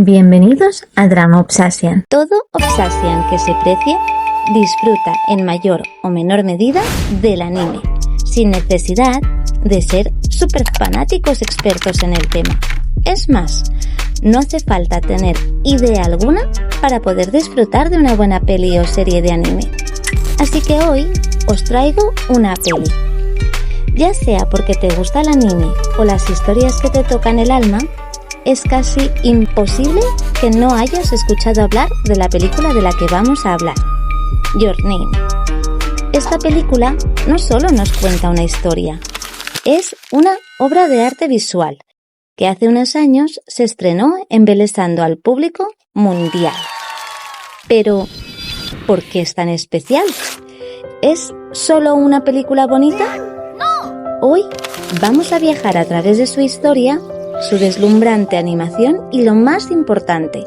Bienvenidos a Drama Obsasian. Todo Obsasian que se precie disfruta en mayor o menor medida del anime, sin necesidad de ser súper fanáticos expertos en el tema. Es más, no hace falta tener idea alguna para poder disfrutar de una buena peli o serie de anime. Así que hoy os traigo una peli. Ya sea porque te gusta el anime o las historias que te tocan el alma, es casi imposible que no hayas escuchado hablar de la película de la que vamos a hablar, Your Name. Esta película no solo nos cuenta una historia, es una obra de arte visual que hace unos años se estrenó embelesando al público mundial. Pero, ¿por qué es tan especial? ¿Es solo una película bonita? ¡No! Hoy vamos a viajar a través de su historia, su deslumbrante animación y, lo más importante,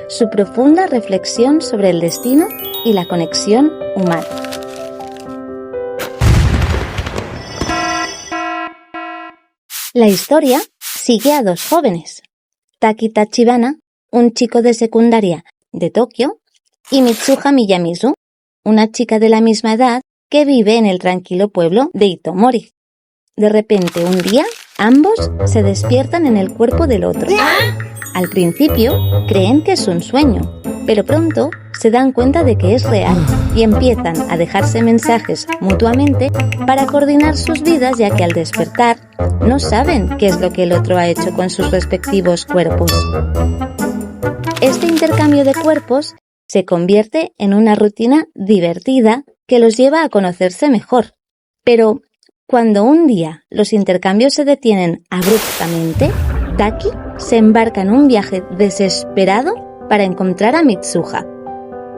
su profunda reflexión sobre el destino y la conexión humana. La historia sigue a dos jóvenes, Taki Tachibana, un chico de secundaria de Tokio, y Mitsuha Miyamizu, una chica de la misma edad que vive en el tranquilo pueblo de Itomori. De repente, un día, ambos se despiertan en el cuerpo del otro. Al principio, creen que es un sueño, pero pronto se dan cuenta de que es real y empiezan a dejarse mensajes mutuamente para coordinar sus vidas, ya que al despertar no saben qué es lo que el otro ha hecho con sus respectivos cuerpos. Este intercambio de cuerpos se convierte en una rutina divertida que los lleva a conocerse mejor. Pero cuando un día los intercambios se detienen abruptamente, Taki se embarca en un viaje desesperado para encontrar a Mitsuha,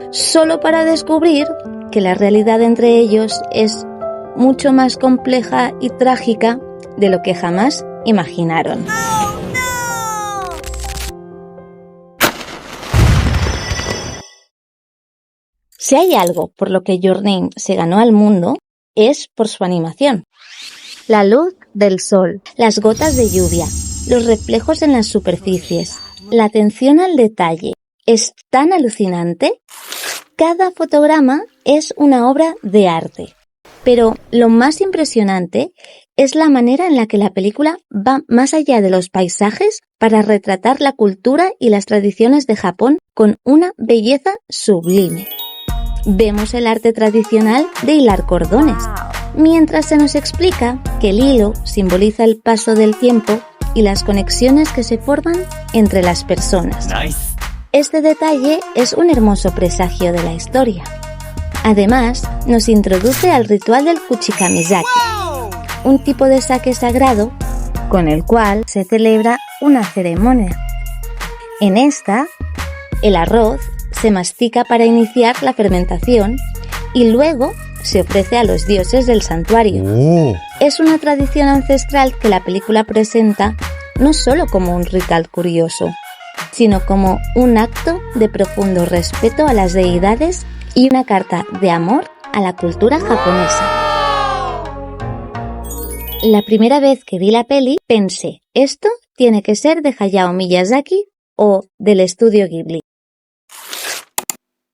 solo para descubrir que la realidad entre ellos es mucho más compleja y trágica de lo que jamás imaginaron. Si hay algo por lo que Your Name se ganó al mundo, es por su animación. La luz del sol, las gotas de lluvia, los reflejos en las superficies, la atención al detalle es tan alucinante. Cada fotograma es una obra de arte. Pero lo más impresionante es la manera en la que la película va más allá de los paisajes para retratar la cultura y las tradiciones de Japón con una belleza sublime. Vemos el arte tradicional de hilar cordones, mientras se nos explica que el hilo simboliza el paso del tiempo y las conexiones que se forman entre las personas. Este detalle es un hermoso presagio de la historia. Además, nos introduce al ritual del Kuchikamizaki, un tipo de sake sagrado con el cual se celebra una ceremonia. En esta, el arroz se mastica para iniciar la fermentación y luego se ofrece a los dioses del santuario. Es una tradición ancestral que la película presenta no solo como un ritual curioso, sino como un acto de profundo respeto a las deidades y una carta de amor a la cultura japonesa. La primera vez que vi la peli pensé, esto tiene que ser de Hayao Miyazaki o del estudio Ghibli.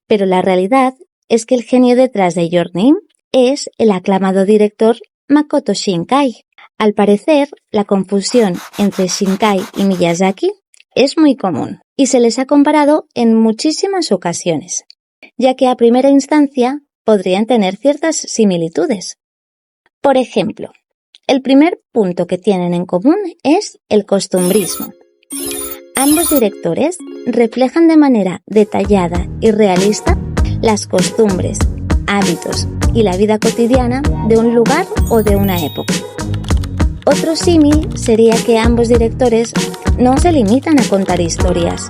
Pero la realidad es que el genio detrás de Your Name es el aclamado director Makoto Shinkai. Al parecer, la confusión entre Shinkai y Miyazaki es muy común y se les ha comparado en muchísimas ocasiones, ya que a primera instancia podrían tener ciertas similitudes. Por ejemplo, el primer punto que tienen en común es el costumbrismo. Ambos directores reflejan de manera detallada y realista las costumbres, hábitos y la vida cotidiana de un lugar o de una época. Otro símil sería que ambos directores no se limitan a contar historias.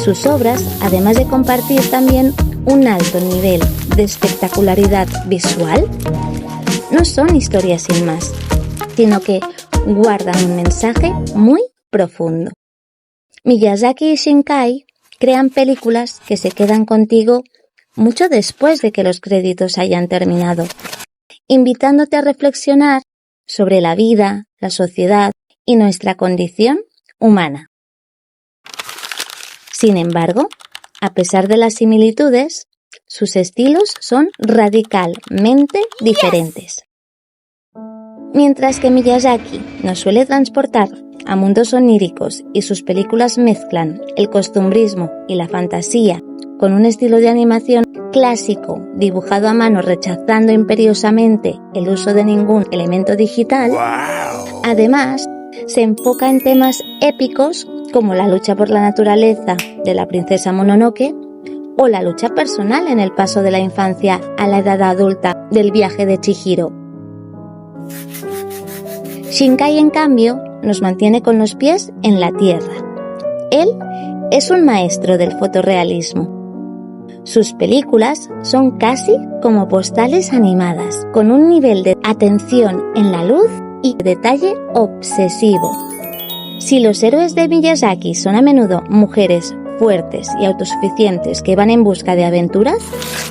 Sus obras, además de compartir también un alto nivel de espectacularidad visual, no son historias sin más, sino que guardan un mensaje muy profundo. Miyazaki y Shinkai crean películas que se quedan contigo mucho después de que los créditos hayan terminado, invitándote a reflexionar sobre la vida, la sociedad y nuestra condición humana. Sin embargo, a pesar de las similitudes, sus estilos son radicalmente diferentes. Mientras que Miyazaki nos suele transportar a mundos oníricos y sus películas mezclan el costumbrismo y la fantasía con un estilo de animación clásico dibujado a mano rechazando imperiosamente el uso de ningún elemento digital, además se enfoca en temas épicos como la lucha por la naturaleza de la princesa Mononoke o la lucha personal en el paso de la infancia a la edad adulta del viaje de Chihiro. Shinkai, en cambio, nos mantiene con los pies en la tierra. Él es un maestro del fotorrealismo. Sus películas son casi como postales animadas, con un nivel de atención en la luz y detalle obsesivo. Si los héroes de Miyazaki son a menudo mujeres fuertes y autosuficientes que van en busca de aventuras,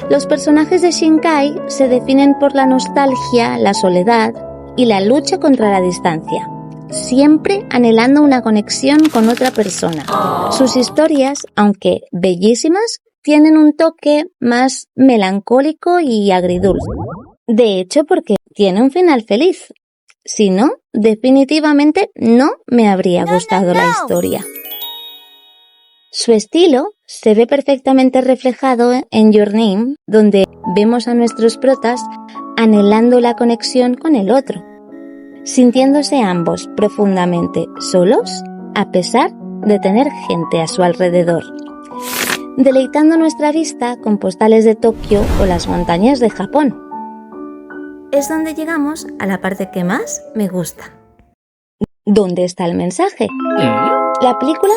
los personajes de Shinkai se definen por la nostalgia, la soledad y la lucha contra la distancia, siempre anhelando una conexión con otra persona. Sus historias, aunque bellísimas, tienen un toque más melancólico y agridulce. De hecho, porque tiene un final feliz. Si no, definitivamente no me habría gustado la historia. Su estilo se ve perfectamente reflejado en Your Name, donde vemos a nuestros protas anhelando la conexión con el otro, sintiéndose ambos profundamente solos a pesar de tener gente a su alrededor, deleitando nuestra vista con postales de Tokio o las montañas de Japón. Es donde llegamos a la parte que más me gusta. ¿Dónde está el mensaje? La película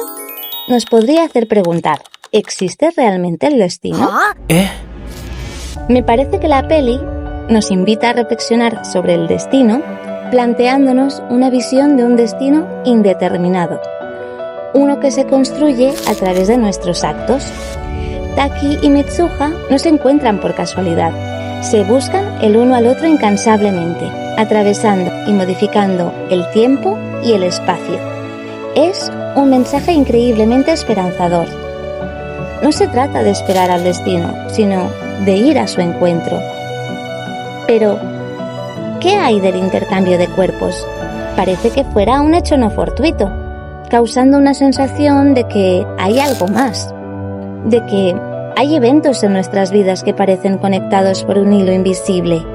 nos podría hacer preguntar, ¿existe realmente el destino? Me parece que la peli nos invita a reflexionar sobre el destino, planteándonos una visión de un destino indeterminado, uno que se construye a través de nuestros actos. Taki y Mitsuha no se encuentran por casualidad, se buscan el uno al otro incansablemente, atravesando y modificando el tiempo y el espacio. Es un mensaje increíblemente esperanzador. No se trata de esperar al destino, sino de ir a su encuentro. Pero, ¿qué hay del intercambio de cuerpos? Parece que fuera un hecho no fortuito, causando una sensación de que hay algo más, de que hay eventos en nuestras vidas que parecen conectados por un hilo invisible,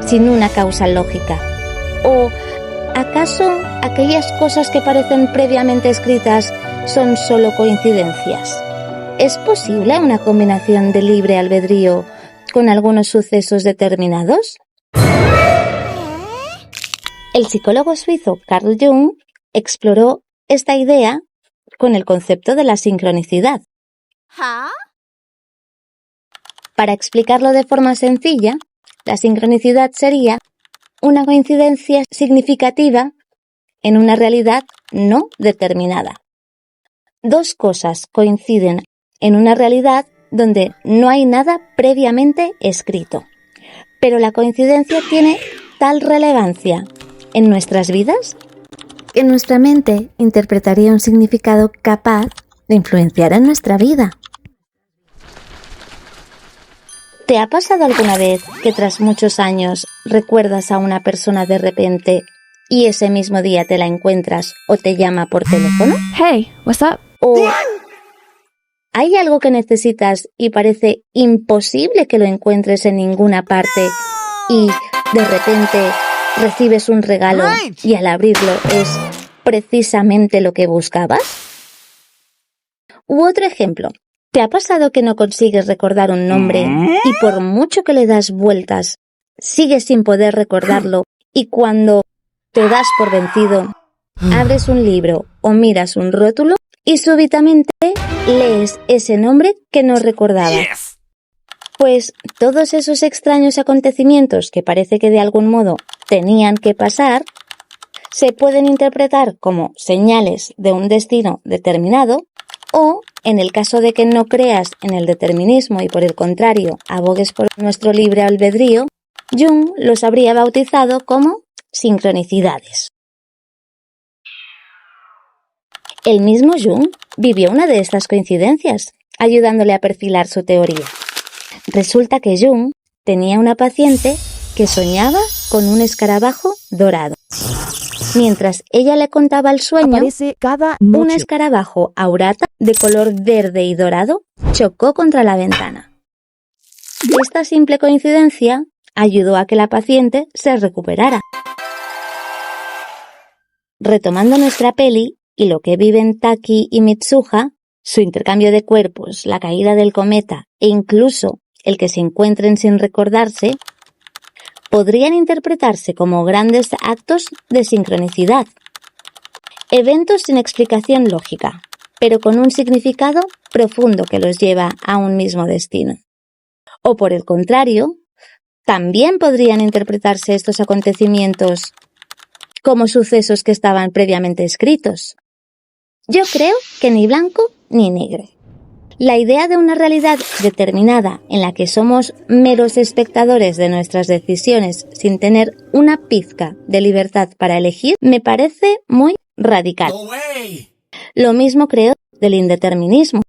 sin una causa lógica. ¿O acaso aquellas cosas que parecen previamente escritas son solo coincidencias? ¿Es posible una combinación de libre albedrío con algunos sucesos determinados? El psicólogo suizo Carl Jung exploró esta idea con el concepto de la sincronicidad. Para explicarlo de forma sencilla, la sincronicidad sería una coincidencia significativa en una realidad no determinada. Dos cosas coinciden en una realidad donde no hay nada previamente escrito, pero la coincidencia tiene tal relevancia en nuestras vidas que nuestra mente interpretaría un significado capaz de influenciar en nuestra vida. ¿Te ha pasado alguna vez que tras muchos años recuerdas a una persona de repente y ese mismo día te la encuentras o te llama por teléfono? Hey, what's up? ¿O hay algo que necesitas y parece imposible que lo encuentres en ninguna parte y de repente recibes un regalo y al abrirlo es precisamente lo que buscabas? U otro ejemplo. ¿Te ha pasado que no consigues recordar un nombre y por mucho que le das vueltas, sigues sin poder recordarlo y cuando te das por vencido, abres un libro o miras un rótulo y súbitamente lees ese nombre que no recordabas? Pues todos esos extraños acontecimientos que parece que de algún modo tenían que pasar, se pueden interpretar como señales de un destino determinado o, en el caso de que no creas en el determinismo y por el contrario abogues por nuestro libre albedrío, Jung los habría bautizado como sincronicidades. El mismo Jung vivió una de estas coincidencias, ayudándole a perfilar su teoría. Resulta que Jung tenía una paciente que soñaba con un escarabajo dorado. Mientras ella le contaba el sueño, Aparece cada un noche. escarabajo aurata de color verde y dorado chocó contra la ventana. Esta simple coincidencia ayudó a que la paciente se recuperara. Retomando nuestra peli y lo que viven Taki y Mitsuha, su intercambio de cuerpos, la caída del cometa e incluso el que se encuentren sin recordarse, podrían interpretarse como grandes actos de sincronicidad. Eventos sin explicación lógica, pero con un significado profundo que los lleva a un mismo destino. O por el contrario, también podrían interpretarse estos acontecimientos como sucesos que estaban previamente escritos. Yo creo que ni blanco ni negro. La idea de una realidad determinada en la que somos meros espectadores de nuestras decisiones sin tener una pizca de libertad para elegir me parece muy radical. Lo mismo creo del indeterminismo.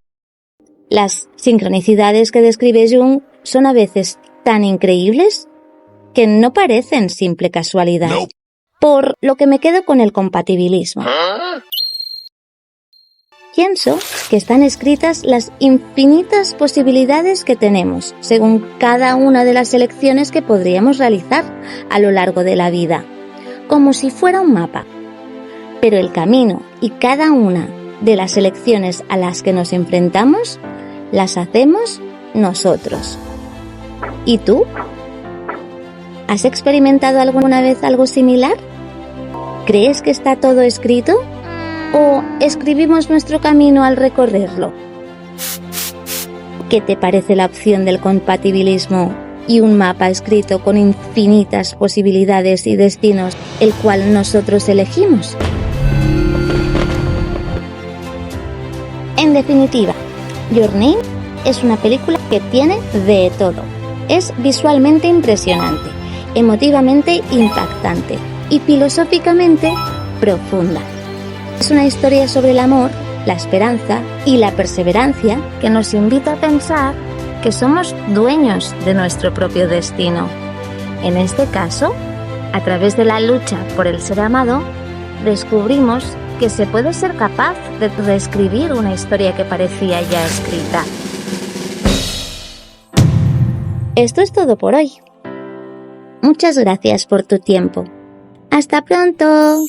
Las sincronicidades que describe Jung son a veces tan increíbles que no parecen simple casualidad. Por lo que me quedo con el compatibilismo. Pienso que están escritas las infinitas posibilidades que tenemos según cada una de las elecciones que podríamos realizar a lo largo de la vida, como si fuera un mapa. Pero el camino y cada una de las elecciones a las que nos enfrentamos las hacemos nosotros. ¿Y tú? ¿Has experimentado alguna vez algo similar? ¿Crees que está todo escrito? ¿O escribimos nuestro camino al recorrerlo? ¿Qué te parece la opción del compatibilismo y un mapa escrito con infinitas posibilidades y destinos, el cual nosotros elegimos? En definitiva, Your Name es una película que tiene de todo. Es visualmente impresionante, emotivamente impactante y filosóficamente profunda. Es una historia sobre el amor, la esperanza y la perseverancia que nos invita a pensar que somos dueños de nuestro propio destino. En este caso, a través de la lucha por el ser amado, descubrimos que se puede ser capaz de reescribir una historia que parecía ya escrita. Esto es todo por hoy. Muchas gracias por tu tiempo. ¡Hasta pronto!